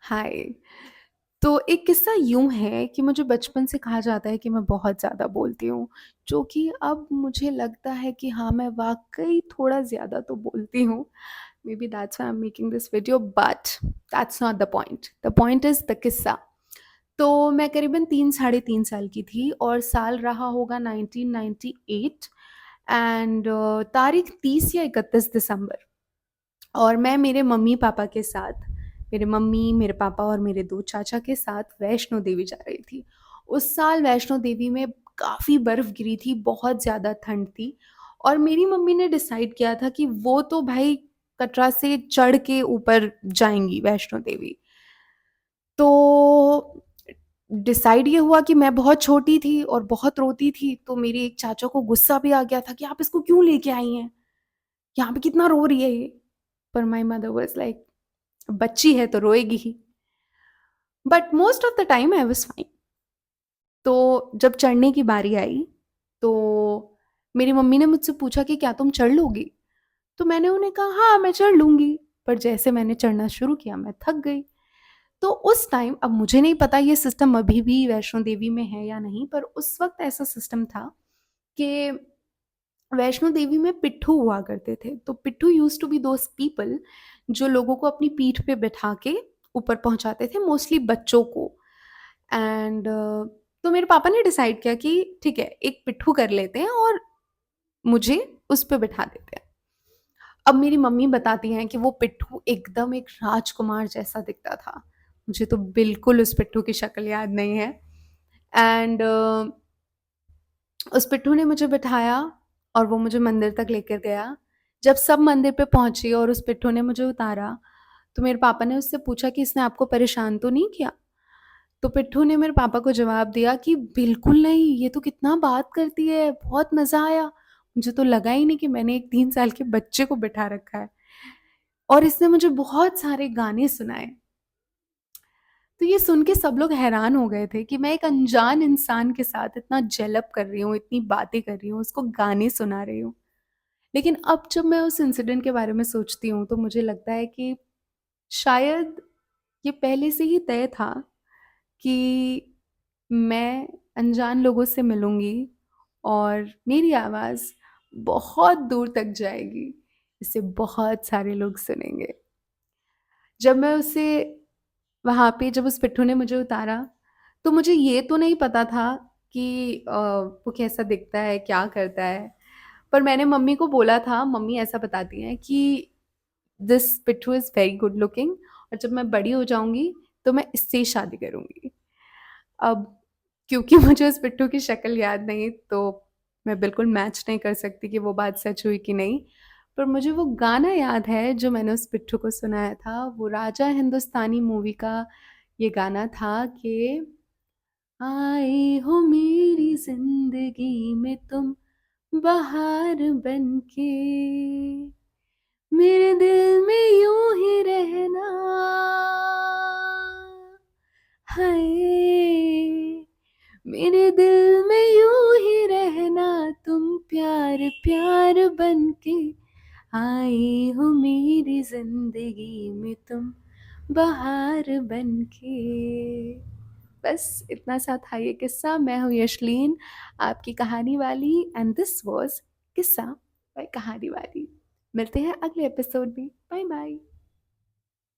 हाय। तो एक किस्सा यूँ है कि मुझे बचपन से कहा जाता है कि मैं बहुत ज़्यादा बोलती हूँ, जो कि अब मुझे लगता है कि हाँ, मैं वाक़ई थोड़ा ज़्यादा तो बोलती हूँ। Maybe that's why I am making this video but that's not the point. The point is the किस्सा। तो मैं करीबन 3 साढ़े 3 साल की थी और साल रहा होगा 1998 एंड तारीख 30 या 31 दिसंबर। और मैं मेरे मम्मी-पापा के साथ, मेरे मम्मी, मेरे पापा और मेरे 2 चाचा के साथ वैष्णो देवी जा रही थी। उस साल वैष्णो देवी में काफ़ी बर्फ़ गिरी थी, बहुत ज़्यादा ठंड थी और मेरी मम्मी ने डिसाइड किया था कि वो तो भाई कटरा से चढ़ के ऊपर जाएँगी वैष्णो देवी। तो डिसाइड ये हुआ कि मैं बहुत छोटी थी और बहुत रोती थी, तो मेरे एक चाचा को गुस्सा भी आ गया था कि आप इसको क्यों लेके आई हैं? यहाँ पे कितना रो रही है ये? पर माय मदर वाज़ लाइक बच्ची है तो रोएगी ही। But most of the time I was fine. तो जब चढ़ने की बारी आई, तो मेरी मम्मी ने मुझसे पूछा कि क्या तुम चढ़ लोगी? तो मैंने उन्हें कहा हाँ, मैं चढ़ लूँगी। पर जैसे मैंने चढ़ना शुरू किया मैं थक गई। तो उस टाइम अब मुझे नहीं पता ये सिस्टम अभी भी वैष्णो देवी में है या नहीं, पर उस वक़्त ऐसा सिस्टम था कि वैष्णो देवी में पिट्ठू हुआ करते थे। तो पिट्ठू used to be those people जो लोगों को अपनी पीठ पे बिठा के ऊपर पहुँचाते थे, मोस्टली बच्चों को। एंड तो मेरे पापा ने डिसाइड किया कि ठीक है, एक पिट्ठू कर लेते हैं और मुझे उस पे बिठा देते हैं। अब मेरी मम्मी बताती हैं कि वो पिट्ठू एकदम एक राजकुमार जैसा दिखता था। मुझे तो बिल्कुल उस पिट्ठू की शक्ल याद नहीं है। एंड उस पिट्ठू ने मुझे बिठाया और वो मुझे मंदिर तक लेकर गया। जब सब मंदिर पे पहुँचे और उस पिट्ठू ने मुझे उतारा, तो मेरे पापा ने उससे पूछा कि इसने आपको परेशान तो नहीं किया? तो पिट्ठू ने मेरे पापा को जवाब दिया कि बिल्कुल नहीं, ये तो कितना बात करती है, बहुत मज़ा आया। मुझे तो लगा ही नहीं कि मैंने एक 3 साल के बच्चे को बिठा रखा है और इसने मुझे बहुत सारे गाने सुनाए। तो ये सुन के सब लोग हैरान हो गए थे कि मैं एक अनजान इंसान के साथ इतना जेल-अप कर रही हूँ, इतनी बातें कर रही हूँ, उसको गाने सुना रही हूँ। लेकिन अब जब मैं उस इंसिडेंट के बारे में सोचती हूँ, तो मुझे लगता है कि शायद ये पहले से ही तय था कि मैं अनजान लोगों से मिलूँगी और मेरी आवाज़ बहुत दूर तक जाएगी, इसे बहुत सारे लोग सुनेंगे। जब मैं उसे वहाँ पे जब उस पिट्ठू ने मुझे उतारा, तो मुझे ये तो नहीं पता था कि वो कैसा दिखता है, क्या करता है। पर मैंने मम्मी को बोला था, मम्मी ऐसा बताती हैं कि दिस पिट्ठू इज़ वेरी गुड लुकिंग और जब मैं बड़ी हो जाऊँगी, तो मैं इससे ही शादी करूँगी। अब क्योंकि मुझे उस पिट्ठू की शक्ल याद नहीं, तो मैं बिल्कुल मैच नहीं कर सकती कि वो बात सच हुई कि नहीं। पर मुझे वो गाना याद है जो मैंने उस पिट्ठू को सुनाया था, वो राजा हिंदुस्तानी मूवी का ये गाना था कि आए हो मेरी ज़िंदगी में तुम बहार बनके, मेरे दिल में यूं ही रहना, हाय मेरे दिल में यूं ही रहना, तुम प्यार प्यार बनके आए हो मेरी जिंदगी में तुम बहार बनके। बस इतना सा था ये किस्सा। मैं हूँ यशलीन, आपकी कहानी वाली, एंड दिस वाज किस्सा बाय कहानी वाली। मिलते हैं अगले एपिसोड में। Bye bye.